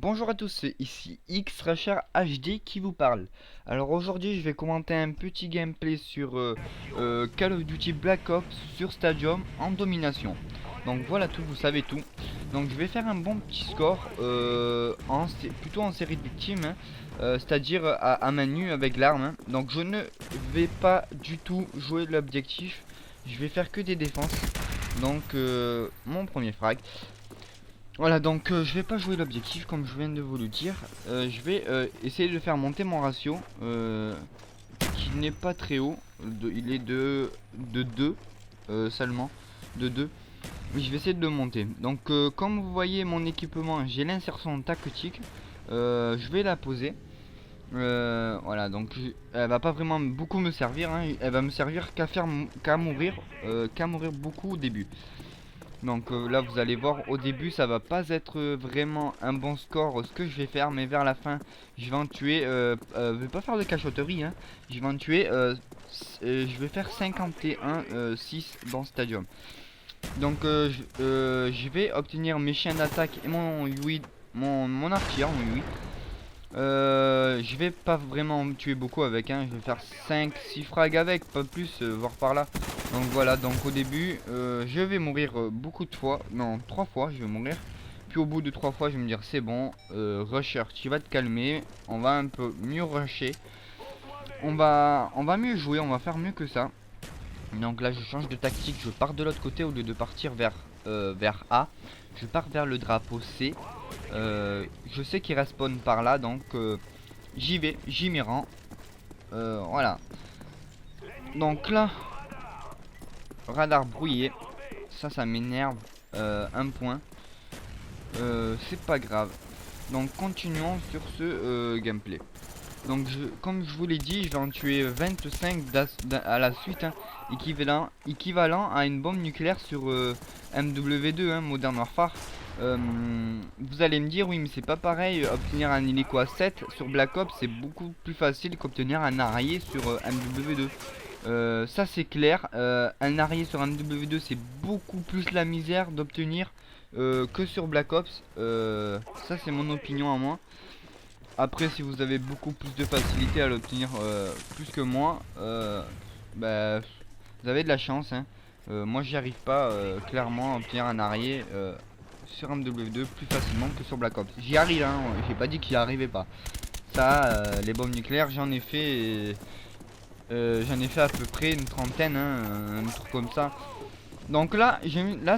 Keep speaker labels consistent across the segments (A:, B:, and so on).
A: Bonjour à tous, c'est ici Xrasher HD qui vous parle. Alors aujourd'hui je vais commenter un petit gameplay sur Call of Duty Black Ops sur Stadium en domination. Donc voilà tout, vous savez tout. Donc je vais faire un bon petit score plutôt en série de victimes, hein, c'est-à-dire à main nue avec l'arme, hein. Donc je ne vais pas du tout jouer l'objectif, je vais faire que des défenses. Donc mon premier frag. Voilà, donc je vais pas jouer l'objectif comme je viens de vous le dire. Je vais essayer de faire monter mon ratio qui n'est pas très haut. Il est de 2 seulement. De 2. Mais je vais essayer de le monter. Donc comme vous voyez mon équipement, j'ai l'insertion tactique. Je vais la poser. Voilà, donc elle va pas vraiment beaucoup me servir, hein. Elle va me servir qu'à mourir beaucoup au début. Donc là vous allez voir, au début ça va pas être vraiment un bon score ce que je vais faire, mais vers la fin je vais en tuer, je vais pas faire de cachotterie, hein. Je vais en tuer, je vais faire 51-6 dans Stadium. Donc je vais obtenir mes chiens d'attaque et mon UI, mon artilleur, mon UI. Je vais pas vraiment me tuer beaucoup avec, hein. Je vais faire 5-6 frags avec, pas plus, voire par là. Donc voilà, donc au début je vais mourir beaucoup de fois. Non, 3 fois je vais mourir. Puis au bout de 3 fois je vais me dire c'est bon, rusher, tu vas te calmer. On va un peu mieux rusher. On va mieux jouer, on va faire mieux que ça. Donc là je change de tactique, je pars de l'autre côté au lieu de partir vers A. Je pars vers le drapeau C. Je sais qu'il respawn par là, donc j'y vais, j'y m'y rends. Voilà. Donc là, radar brouillé. Ça m'énerve. Un point. C'est pas grave. Donc continuons sur ce gameplay. Donc comme je vous l'ai dit, je vais en tuer 25 à la suite, hein, équivalent à une bombe nucléaire sur MW2, hein, Modern Warfare. Vous allez me dire oui mais c'est pas pareil, obtenir un hélico à 7 sur Black Ops c'est beaucoup plus facile qu'obtenir un arrier sur MW2. Ça c'est clair, un arrier sur MW2 c'est beaucoup plus la misère d'obtenir que sur Black Ops. Ça c'est mon opinion à moi. Après si vous avez beaucoup plus de facilité à l'obtenir plus que moi, bah, vous avez de la chance, hein. Moi j'y arrive pas clairement à obtenir un arrier sur MW2 plus facilement que sur Black Ops. J'y arrive, hein, j'ai pas dit qu'il y arrivait pas. Ça, les bombes nucléaires j'en ai fait à peu près une trentaine, hein, un truc comme ça. Donc là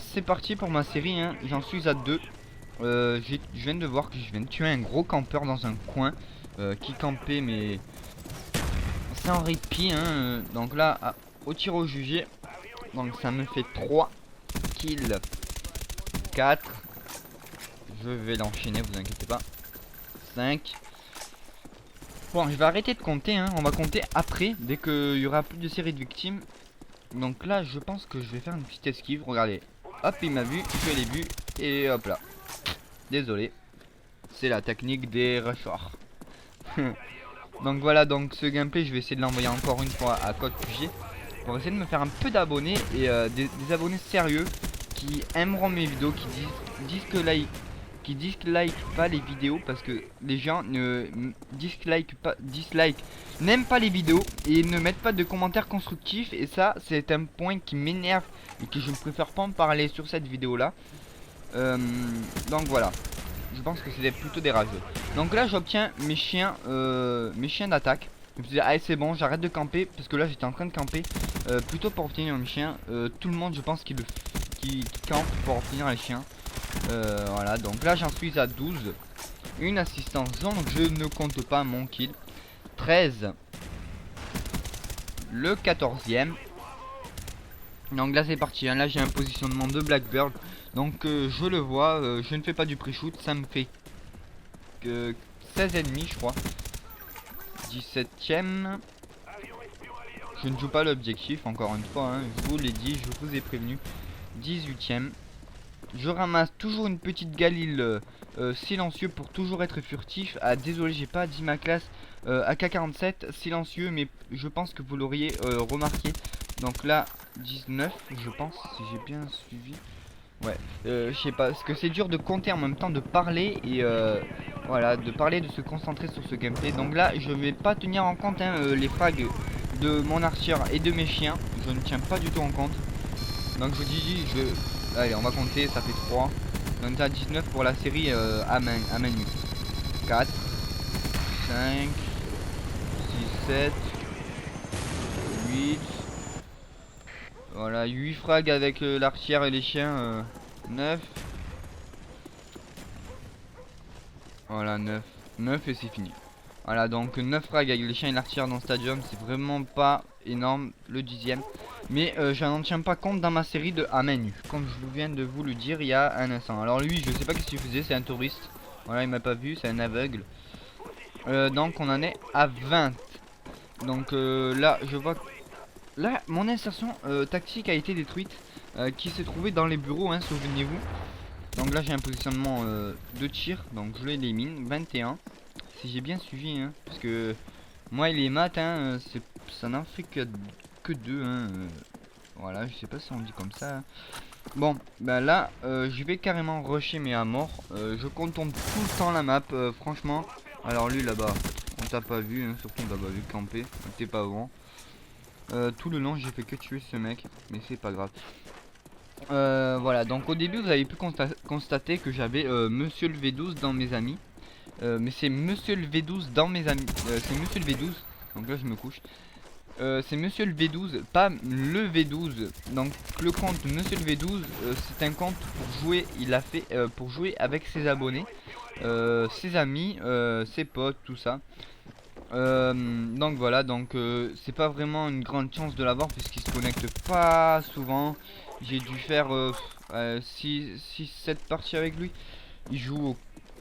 A: c'est parti pour ma série, hein. J'en suis à 2. Je viens de voir que je viens de tuer un gros campeur dans un coin qui campait mais sans répit, hein. Donc là au tir au jugé, donc ça me fait 3 kills, 4. Je vais l'enchaîner, vous inquiétez pas. 5. Bon, je vais arrêter de compter, hein. On va compter après, dès qu'il y aura plus de série de victimes. Donc là je pense que je vais faire une petite esquive. Regardez, hop il m'a vu, je l'ai vu et hop là. Désolé, c'est la technique des rushers. Donc voilà, donc ce gameplay je vais essayer de l'envoyer encore une fois à Code QG pour essayer de me faire un peu d'abonnés et des abonnés sérieux qui aimeront mes vidéos, qui dislike pas les vidéos, parce que les gens ne n'aiment pas les vidéos et ne mettent pas de commentaires constructifs, et ça c'est un point qui m'énerve et que je ne préfère pas en parler sur cette vidéo là. Donc voilà, je pense que c'était plutôt des rageux. Donc là j'obtiens mes chiens d'attaque. Je me suis dit ah c'est bon, j'arrête de camper, parce que là j'étais en train de camper plutôt pour obtenir mes chiens. Tout le monde je pense qui campe pour obtenir les chiens. Voilà, donc là j'en suis à 12. Une assistance, donc je ne compte pas mon kill. 13. Le 14e. Donc là c'est parti, hein. Là j'ai un positionnement de Blackbird. Donc je le vois, je ne fais pas du pre-shoot. Ça me fait que 16 ennemis je crois. 17ème. Je ne joue pas l'objectif encore une fois, hein. Je vous l'ai dit, je vous ai prévenu. 18ème. Je ramasse toujours une petite galil silencieux pour toujours être furtif. Ah désolé j'ai pas dit ma classe. AK-47 silencieux, mais je pense que vous l'auriez remarqué. Donc là 19 je pense, si j'ai bien suivi. Ouais, je sais pas, parce que c'est dur de compter en même temps de parler voilà, de parler, de se concentrer sur ce gameplay. Donc là, je vais pas tenir en compte hein, les frags de mon archer et de mes chiens. Je ne tiens pas du tout en compte. Donc je dis, allez, on va compter, ça fait 3. Donc ça 19 pour la série à main nue. 4, 5, 6, 7, 8. Voilà, 8 frags avec l'archer et les chiens. 9. Voilà, 9. 9 et c'est fini. Voilà, donc 9 frags avec les chiens et l'archer dans le stadium, c'est vraiment pas énorme, le 10ème. Mais je n'en tiens pas compte dans ma série de à main nue. Comme je viens de vous le dire il y a un instant. Alors lui, je sais pas ce qu'il faisait, c'est un touriste. Voilà, il m'a pas vu, c'est un aveugle. Donc on en est à 20. Donc là, je vois... Là, mon insertion tactique a été détruite. Qui s'est trouvée dans les bureaux, hein, souvenez-vous. Donc là, j'ai un positionnement de tir. Donc je l'élimine, 21. Si j'ai bien suivi, hein, parce que moi et les maths, hein, ça n'en fait que 2. Hein, voilà, je sais pas si on dit comme ça. Hein. Bon, bah là, je vais carrément rusher mais à mort. Je contourne tout le temps la map, franchement. Alors lui là-bas, on t'a pas vu, hein, surtout on t'a pas vu camper, t'es pas bon. Tout le long, j'ai fait que tuer ce mec, mais c'est pas grave. Voilà, donc au début, vous avez pu constater que j'avais Monsieur le V12 dans mes amis. Mais c'est Monsieur le V12 dans mes amis. C'est Monsieur le V12. Donc là je me couche. C'est Monsieur le V12, pas le V12. Donc le compte Monsieur le V12, c'est un compte pour jouer. Il a fait pour jouer avec ses abonnés, ses amis, ses potes, tout ça. Donc voilà, donc c'est pas vraiment une grande chance de l'avoir puisqu'il se connecte pas souvent. J'ai dû faire 6-7 parties avec lui. Il joue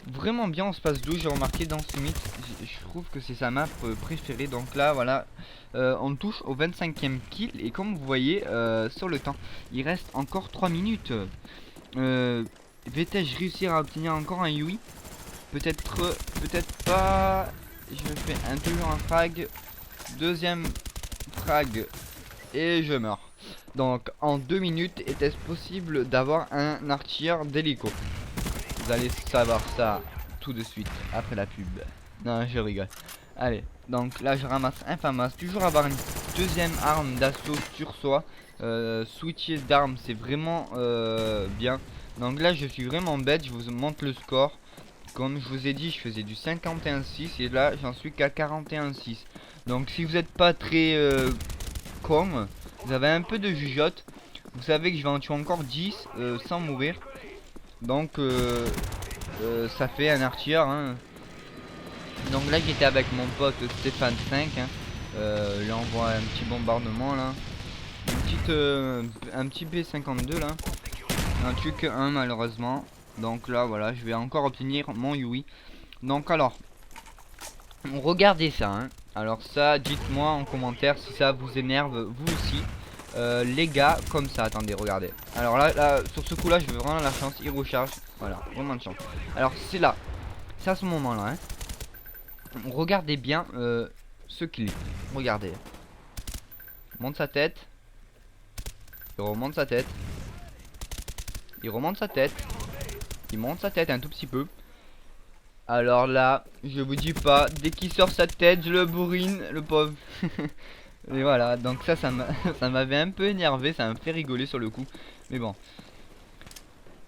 A: vraiment bien en space 12, j'ai remarqué dans ce mythe. Je trouve que c'est sa map préférée. Donc là voilà, on touche au 25e kill. Et comme vous voyez sur le temps, il reste encore 3 minutes. Vais-je réussir à obtenir encore un Yui? Peut-être, peut-être pas. Je fais toujours un frag, deuxième frag et je meurs. Donc en 2 minutes, était-ce possible d'avoir un archer d'hélico? Vous allez savoir ça tout de suite après la pub. Non, je rigole. Allez, donc là je ramasse un FAMAS. Toujours avoir une deuxième arme d'assaut sur soi. Switcher d'armes, c'est vraiment bien. Donc là je suis vraiment bête, je vous montre le score. Comme je vous ai dit, je faisais du 51-6 et là j'en suis qu'à 41-6. Donc si vous n'êtes pas très con, vous avez un peu de jugeote. Vous savez que je vais en tuer encore 10 sans mourir. Donc ça fait un archer. Hein. Donc là j'étais avec mon pote Stéphane 5. Hein. Là on voit un petit bombardement là. Un petit B52 là. Un tue que 1 malheureusement. Donc là voilà, je vais encore obtenir mon Yui. Donc alors, regardez ça hein. Alors ça, dites-moi en commentaire si ça vous énerve vous aussi. Les gars, comme ça, attendez, regardez. Alors là sur ce coup là, je veux vraiment la chance, il recharge. Voilà, vraiment de chance. Alors c'est là, c'est à ce moment là hein. Regardez bien ce qu'il est. Regardez. Il monte sa tête. Il remonte sa tête. Il remonte sa tête. Il monte sa tête un tout petit peu. Alors là, je vous dis pas, dès qu'il sort sa tête, je le bourrine, le pauvre. Et voilà, donc ça m'avait un peu énervé, ça m'a fait rigoler sur le coup. Mais bon.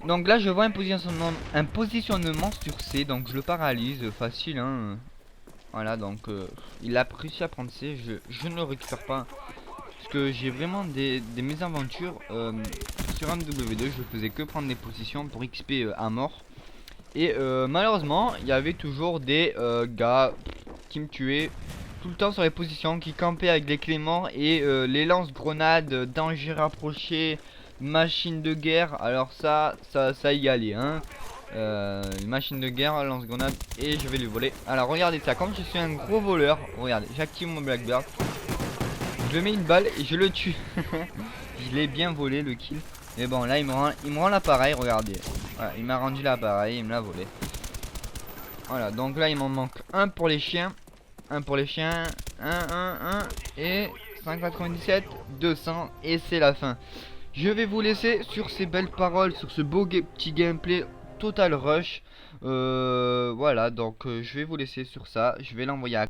A: Donc là, je vois un positionnement sur C, donc je le paralyse, facile hein. Voilà, donc il a réussi à prendre C, je ne le récupère pas. Parce que j'ai vraiment des mésaventures sur MW2, je faisais que prendre des positions pour XP à mort. Et malheureusement, il y avait toujours des gars qui me tuaient tout le temps sur les positions, qui campaient avec des clés morts et les lance-grenades, danger rapproché, machine de guerre. Alors ça y allait hein. Machine de guerre, lance-grenade et je vais lui voler. Alors regardez ça, comme je suis un gros voleur, regardez, j'active mon Blackbird. Je mets une balle et je le tue. Je l'ai bien volé le kill. Mais bon là il me rend l'appareil, regardez. Voilà, il m'a rendu l'appareil, il me l'a volé. Voilà, donc là il m'en manque un pour les chiens. Un pour les chiens. Un. Et 197, 200. Et c'est la fin. Je vais vous laisser sur ces belles paroles, sur ce beau petit gameplay Total Rush. Voilà, donc je vais vous laisser sur ça. Je vais l'envoyer à